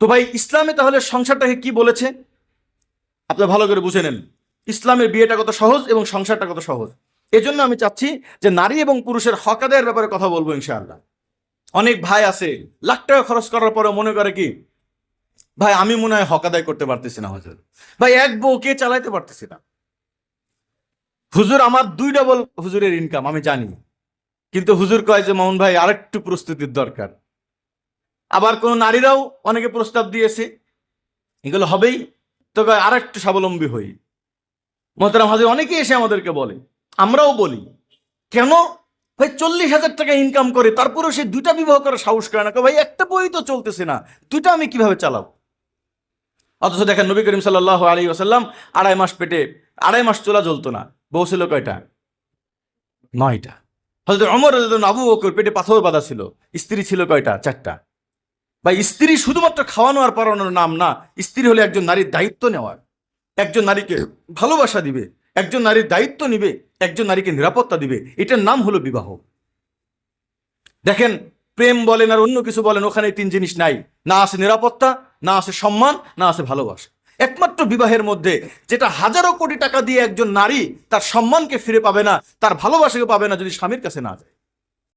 তো ভাই ইসলামে তাহলে সংসারটাকে কি বলেছে আপনারা ভালো করে বুঝে নেন। ইসলামের বিয়েটা কত সহজ এবং সংসারটা কত সহজ। এজন্য আমি চাচ্ছি যে নারী এবং পুরুষের হক আদায়ের ব্যাপারে কথা বলবো ইনশাআল্লাহ। অনেক ভাই আছে লাখ টাকা খরচ করার পরে মনে করে কি, ভাই আমি মনে হয় হক আদায় করতে পারতেছি না হুজুর, ভাই এক বউ কে চালাইতে পারতেছি না হুজুর, আমার 2 ডাবল হুজুরের ইনকাম আমি জানি, কিন্তু হুজুর কয় যে মামুন ভাই আরেকটু প্রস্তুতির দরকার। আবার কোন নারীরাও অনেকে প্রস্তাব দিয়েছে, এগুলো হবেই, তো কয় আরেকটু স্বাবলম্বী হই। মোহতারাম হাজির, অনেকে এসে আমাদেরকে বলে, আমরাও বলি, কেন ভাই 40,000 টাকা ইনকাম করে তারপরেও সে 2টা বিবাহ করার সাহস করে না, ভাই একটা বই তো চলতেছে না, 2টা আমি কিভাবে চালাবো। অথচ দেখেন নবী করিম সাল্লাল্লাহু আলাইহি ওয়াসাল্লাম 2.5 মাস পেটে, 2.5 মাস চুলা জ্বলতো না, বউ ছিল কয়টা? 9টা। হযরত ওমর রাদিয়াল্লাহু আবু বকর পেটে পাথর বাঁধা ছিল, স্ত্রী ছিল কয়টা? 4টা। ভাই স্ত্রী শুধুমাত্র খাওয়ানো আর পরানোর নাম না, স্ত্রী হলে একজন নারীর দায়িত্ব নেওয়ার, একজন নারীকে ভালোবাসা দিবে, একজন নারীর দায়িত্ব নিবে, একজন নারীকে নিরাপত্তা দিবে, এটার নাম হলো বিবাহ। দেখেন প্রেম বলেন আর অন্য কিছু বলেন, ওখানে 3 জিনিস নাই, না আছে নিরাপত্তা, না আছে সম্মান, না আছে ভালোবাসা। একমাত্র বিবাহের মধ্যে যেটা হাজারো কোটি টাকা দিয়ে একজন নারী তার সম্মানকে ফিরে পাবে না, তার ভালোবাসাকে পাবে না যদি স্বামীর কাছে না যায়।